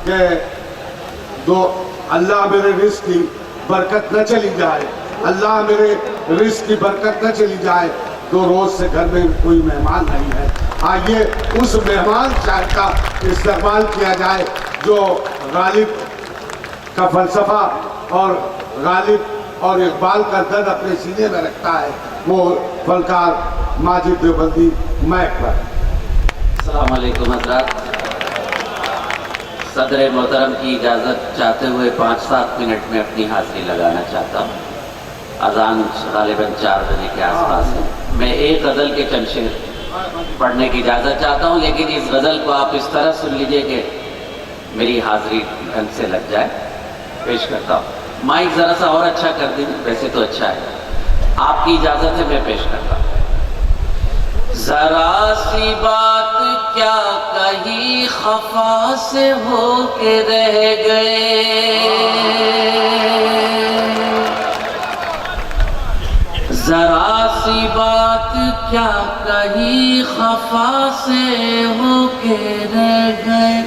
کہ اللہ میرے رزق کی برکت نہ چلی جائے، اللہ میرے رزق کی برکت نہ چلی جائے، 2 روز سے گھر میں کوئی مہمان نہیں ہے، آئیے اس مہمان شاعر کا استقبال کیا جائے جو غالب کا فلسفہ اور غالب اور اقبال کا درد اپنے سینے میں رکھتا ہے، وہ فنکار ماجد دیوبندی مائک پر۔ السلام علیکم حضرات، صدر محترم کی اجازت چاہتے ہوئے 5-7 منٹ میں اپنی حاضری لگانا چاہتا ہوں۔ اذان غالباً 4 بجے کے آس پاس ہے۔ میں ایک غزل کے چند شعر پڑھنے کی اجازت چاہتا ہوں، لیکن اس غزل کو آپ اس طرح سن لیجئے کہ میری حاضری ڈھنگ سے لگ جائے۔ پیش کرتا ہوں، مائک ذرا سا اور اچھا کر دیں، ویسے تو اچھا ہے، آپ کی اجازت ہے میں پیش کرتا ہوں۔ ذرا سی بات کیا کہی خفا سے ہو کے رہ گئے، ذرا سی بات کیا کہی خفا سے ہو کے رہ گئے۔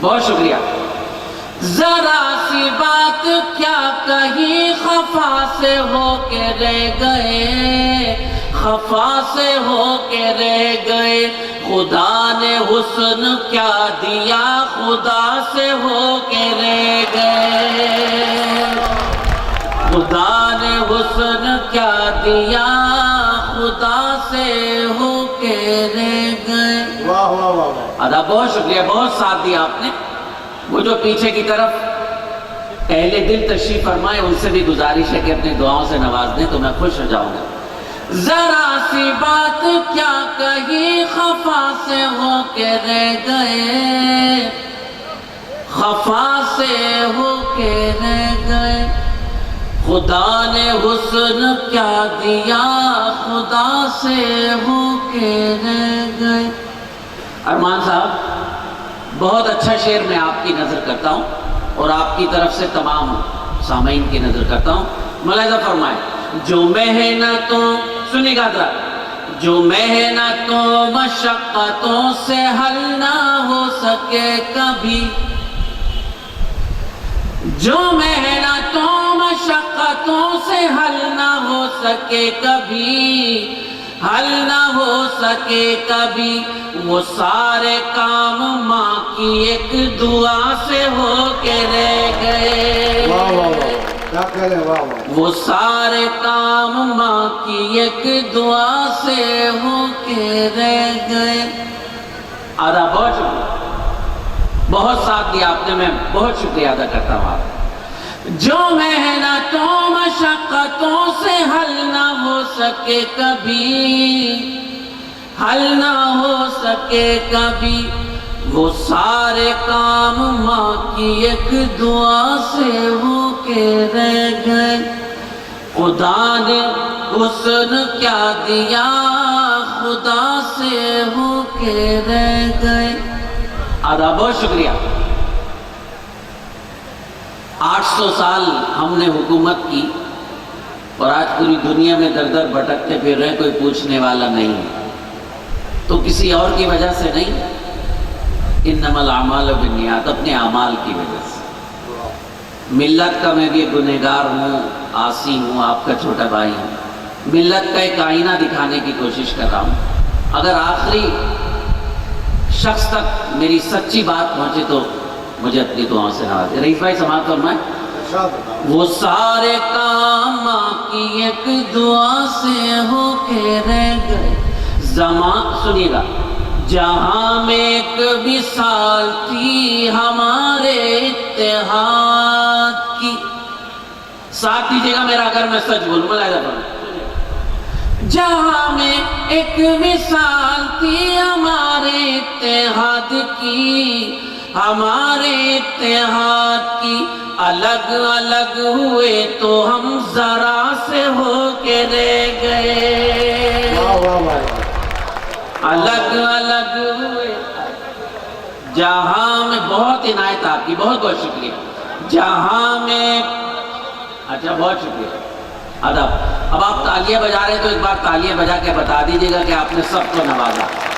بہت شکریہ۔ ذرا سی بات کیا کہی خفا سے ہو کے رہ گئے، خفا سے ہو کے رہ گئے، خدا نے حسن کیا دیا خدا سے ہو کے رہ گئے، خدا نے حسن کیا دیا خدا سے ہو کے رہ گئے۔ واہ واہ واہ واہ، ادا بہت شکریہ، بہت ساتھ دیا آپ نے۔ وہ جو پیچھے کی طرف اہل دل تشریف فرمائے ان سے بھی گزارش ہے کہ اپنی دعاؤں سے نواز دیں تو میں خوش ہو جاؤں گا۔ ذرا سی بات کیا کہی خفا سے ہو کے رہ گئے، خفا سے ہو کے رہ گئے، خدا نے حسن کیا دیا خدا سے ہو کے رہ گئے۔ ارمان صاحب، بہت اچھا شعر میں آپ کی نظر کرتا ہوں اور آپ کی طرف سے تمام سامعین کی نظر کرتا ہوں۔ ملاحظہ فرمائیں، جو محنتوں، سنیے گا ذرا، جو محنتوں مشقتوں سے حل نہ ہو سکے کبھی، جو محنتوں مشقتوں سے حل نہ ہو سکے کبھی، حل نہ ہو سکے کبھی، وہ سارے کام ماں کی ایک دعا سے ہو کے رہ گئے، واہ واہ واہ، کیا کہہ رہے ہیں، واہ واہ، وہ سارے کام ماں کی ایک دعا سے ہو کے رہ گئے۔ آدھا بہت شکریہ، بہت ساتھ دیا آپ نے، میں بہت شکریہ ادا کرتا ہوں آپ۔ جو محنتوں مشقتوں سے حل نہ ہو سکے کبھی، حل نہ ہو سکے کبھی، وہ سارے کام ماں کی ایک دعا سے ہو کے رہ گئے، خدا نے حسن کیا دیا خدا سے ہو کے رہ گئے۔ آدھا بہت شکریہ۔ 800 سال ہم نے حکومت کی اور آج پوری دنیا میں در در بھٹکتے پھر رہے، کوئی پوچھنے والا نہیں ہے، تو کسی اور کی وجہ سے نہیں، انما الاعمال بالنیات، اپنے اعمال کی وجہ سے۔ ملت کا میں بھی گنہگار ہوں، عاصی ہوں، آپ کا چھوٹا بھائی ہوں، ملت کا ایک آئینہ دکھانے کی کوشش کر رہا ہوں۔ اگر آخری شخص تک میری سچی بات پہنچے تو مجھے اپنی دعاؤں سے نوازے۔ رئیس بھائی سماعت فرمائیں۔ وہ سارے کام ماں کی ایک دعا سے ہو کے رہ گئے، زمان، سنیے گا، جہاں میں ایک مثال تھی ہمارے اتحاد کی، ساتھ دیجیے گا میرا اگر میں سچ بولوں، ملاحظہ فرمائیں، جہاں میں ایک مثال تھی ہمارے اتحاد کی، ہمارے اتحاد کی، الگ الگ ہوئے تو ہم ذرا سے ہو کے رہ گئے، الگ الگ ہوئے، جہاں میں، بہت عنایت آپ کی، بہت بہت شکریہ، جہاں میں، اچھا بہت شکریہ، ادب۔ اب آپ تالیاں بجا رہے ہیں تو ایک بار تالیاں بجا کے بتا دیجیے گا کہ آپ نے سب کو نوازا۔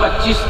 25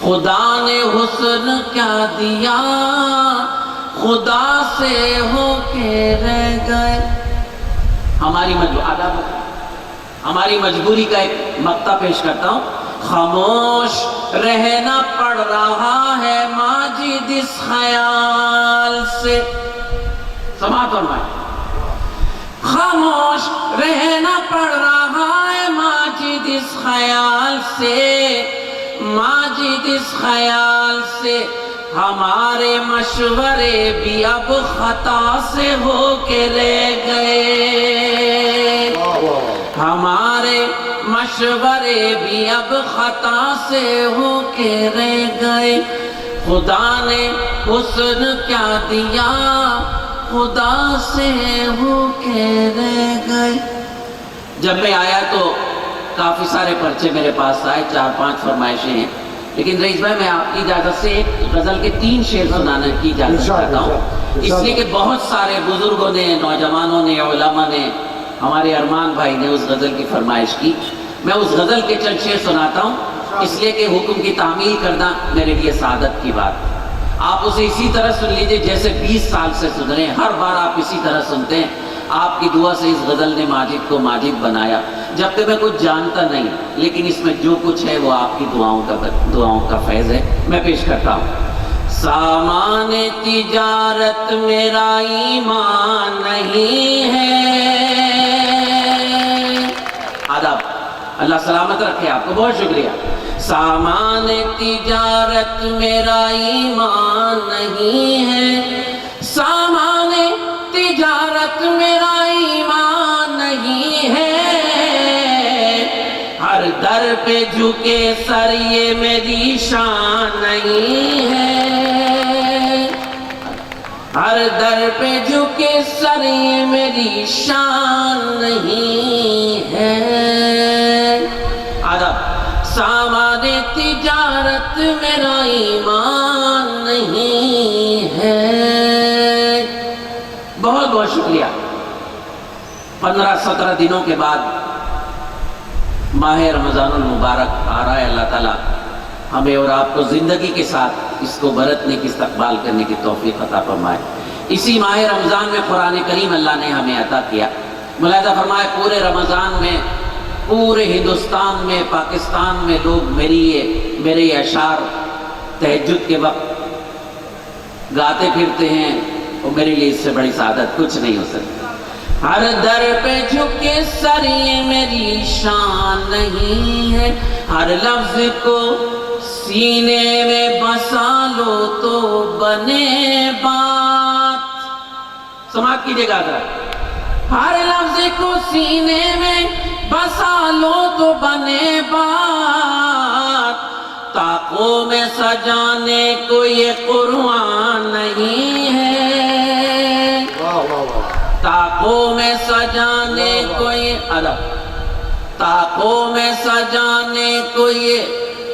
خدا نے حسن کیا دیا خدا سے ہو کے رہ گئے. ہماری مجبوری کا ایک مقطع پیش کرتا ہوں. خاموش رہنا پڑ رہا ہے ماجد اس خیال سے. سماعت فرمائیں. خاموش رہنا پڑ رہا ہے ماجد اس خیال سے، ماجد اس خیال سے. ہمارے مشورے بھی اب خطا سے ہو کے رہ گئے. ہمارے مشورے بھی اب خطا سے ہو کے رہ گئے. خدا نے حسن کیا دیا خدا سے ہو کے رہ گئے. جب میں آیا تو کافی سارے پرچے میرے پاس آئے، 4-5 فرمائشیں ہیں، لیکن رئیس بھائی میں آپ کی اجازت سے ایک غزل کے 3 شعر سنانے کی اجازت چاہتا ہوں، اس لیے کہ بہت سارے بزرگوں نے، نوجوانوں نے، علماء نے، ہمارے ارمان بھائی نے اس غزل کی فرمائش کی. میں اس غزل کے چند شعر سناتا ہوں، اس لیے کہ حکم کی تعمیل کرنا میرے لیے سعادت کی بات. آپ اسے اسی طرح سن لیجئے جیسے 20 سال سے سن رہے ہیں. ہر بار آپ اسی طرح سنتے ہیں. آپ کی دعا سے اس غزل نے ماجد کو ماجد بنایا. جب کہ میں کچھ جانتا نہیں، لیکن اس میں جو کچھ ہے وہ آپ کی دعاؤں کا فیض ہے. میں پیش کرتا ہوں. سامان تجارت میرا ایمان نہیں ہے. آداب. اللہ سلامت رکھے آپ کو. بہت شکریہ. سامان تجارت میرا ایمان نہیں ہے. سامان تجارت میرا ایمان نہیں ہے. ہر در پہ جھکے سر یہ میری شان نہیں ہے. ہر در پہ جھکے سر یہ میری شان نہیں ہے. آداب. سامان تجارت میرا ایمان نہیں ہے. بہت بہت شکریہ. 15-17 دنوں کے بعد ماہ رمضان المبارک آ رہا ہے. اللہ تعالیٰ ہمیں اور آپ کو زندگی کے ساتھ اس کو برتنے کی، استقبال کرنے کی توفیق عطا فرمائے. اسی ماہ رمضان میں قرآن کریم اللہ نے ہمیں عطا کیا. ملاحظہ فرمائے پورے رمضان میں پورے ہندوستان میں، پاکستان میں لوگ میرے یہ اشعار تہجد کے وقت گاتے پھرتے ہیں، اور میرے لیے اس سے بڑی سعادت کچھ نہیں ہو سکتی. ہر در پہ جھکے سر یہ میری شان نہیں ہے. ہر لفظ کو سینے میں بسا لو تو بنے بات. سماعت کیجئے گا ذرا. ہر لفظ کو سینے میں بسا لو تو بنے بات. طاقوں میں سجانے کو یہ قرآن نہیں ہے. طاقوں میں سجانے کو یہ طاقوں میں سجانے کو یہ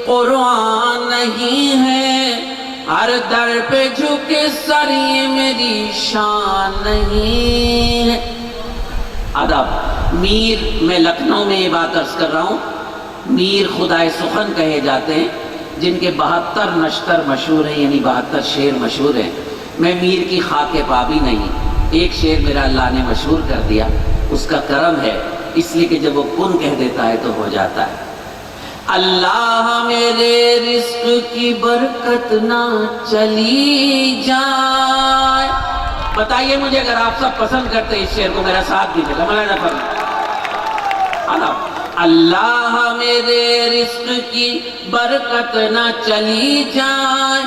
قرآن نہیں ہے. ہر در پہ جھکے سر یہ میری شان نہیں ہے. آداب. میر، میں لکھنؤ میں یہ بات عرض کر رہا ہوں. میر خدائے سخن کہے جاتے ہیں، جن کے 72 نشتر مشہور ہیں، یعنی 72 شعر مشہور ہیں. میں میر کی خاک پابی نہیں. ایک شعر میرا اللہ نے مشہور کر دیا. اس کا کرم ہے، اس لیے کہ جب وہ کن کہہ دیتا ہے تو ہو جاتا ہے. اللہ میرے رزق کی برکت نہ چلی جائے. بتائیے مجھے اگر آپ سب پسند کرتے اس شعر کو، میرا ساتھ دیجیے گا. مولانا فرمائیں. اللہ میرے رزق کی برکت نہ چلی جائے.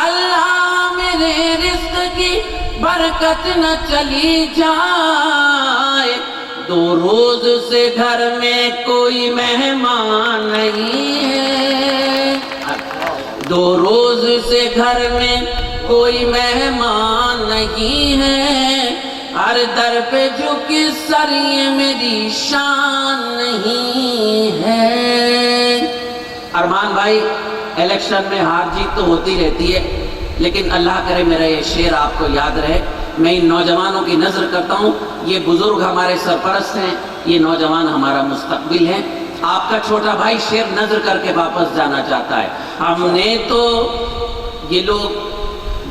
اللہ میرے رزق کی برکت نہ چلی جائے. 2 روز سے گھر میں کوئی مہمان نہیں ہے. 2 روز سے گھر میں کوئی مہمان نہیں ہے. ہر در پہ جھکی سر یہ میری شان نہیں ہے. ارمان بھائی، الیکشن میں ہار جیت تو ہوتی رہتی ہے، لیکن اللہ کرے میرا یہ شعر آپ کو یاد رہے. میں ان نوجوانوں کی نظر کرتا ہوں. یہ بزرگ ہمارے سرپرست ہیں، یہ نوجوان ہمارا مستقبل ہیں. آپ کا چھوٹا بھائی شعر نظر کر کے واپس جانا چاہتا ہے. ہم نے تو یہ لوگ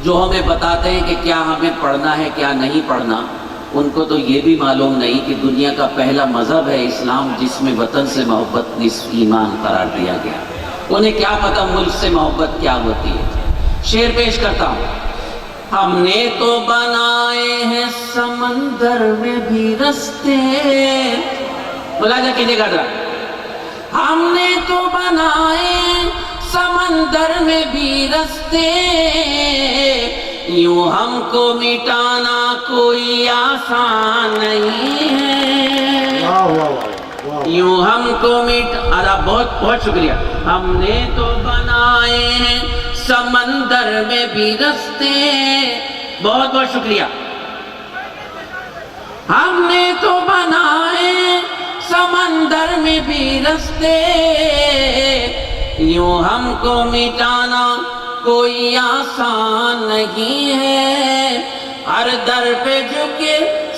جو ہمیں بتاتے ہیں کہ کیا ہمیں پڑھنا ہے کیا نہیں پڑھنا، ان کو تو یہ بھی معلوم نہیں کہ دنیا کا پہلا مذہب ہے اسلام، جس میں وطن سے محبت نصف ایمان قرار دیا گیا. انہیں کیا پتہ ملک سے محبت کیا ہوتی ہے. شعر پیش کرتا ہوں. ہم نے تو بنائے ہیں سمندر میں بھی رستے، ملاحظہ کیجیے گا ذرا. ہم نے تو بنائے سمندر میں بھی رستے، یوں ہم کو مٹانا کوئی آسان نہیں ہے. یوں ہم کو بہت بہت شکریہ. ہم نے تو بنائے ہیں سمندر میں بھی رستے، بہت بہت شکریہ. ہم نے تو بنائے سمندر میں بھی رستے، یوں ہم کو مٹانا کوئی آسان نہیں ہے. ہر در پہ جھکے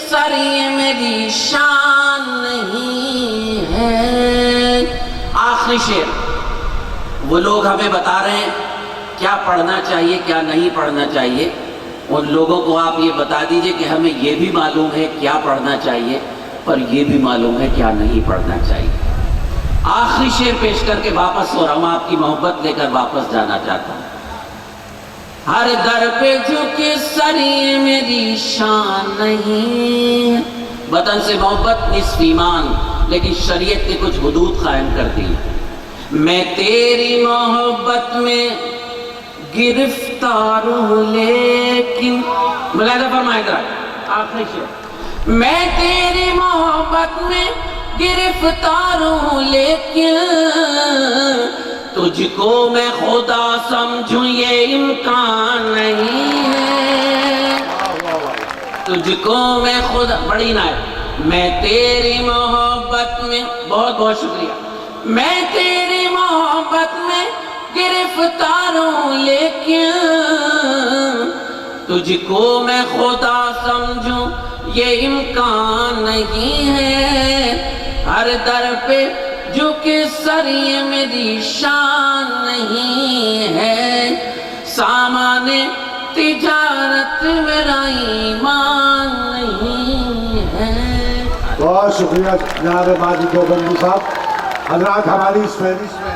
سر یہ میری شان نہیں ہے. آخری شعر. وہ لوگ ہمیں بتا رہے ہیں کیا پڑھنا چاہیے کیا نہیں پڑھنا چاہیے. ان لوگوں کو آپ یہ بتا دیجئے کہ ہمیں یہ بھی معلوم ہے کیا پڑھنا چاہیے، پر یہ بھی معلوم ہے کیا نہیں پڑھنا چاہیے. آخری شعر پیش کر کے واپس ہو رہا ہوں، آپ کی محبت لے کر واپس جانا چاہتا ہوں. ہر در پہ جھکے سر یہ میری شان نہیں. وطن سے محبت نصف ایمان، لیکن شریعت نے کچھ حدود قائم کر دی. میں تیری محبت میں گرفتار ہوں لیکن، ملاحظہ فرمائے ذرا آخری شعر. میں تیری محبت میں گرفتار ہوں لیکن تجھ کو میں خدا سمجھوں یہ امکان نہیں ہے. تجھ کو میں خدا، بڑی نائب. میں تیری محبت میں، بہت بہت شکریہ. میں تیری محبت میں گرفتار ہوں لیکن تجھ کو میں خدا سمجھوں یہ امکان نہیں ہے. ہر در پہ جھکے سر یہ میری شان نہیں ہے. سامان تجارت میرا ایمان نہیں ہے. بہت شکریہ جناب ماجد دیوبندی صاحب. حضرات ہماری اس فہرست میں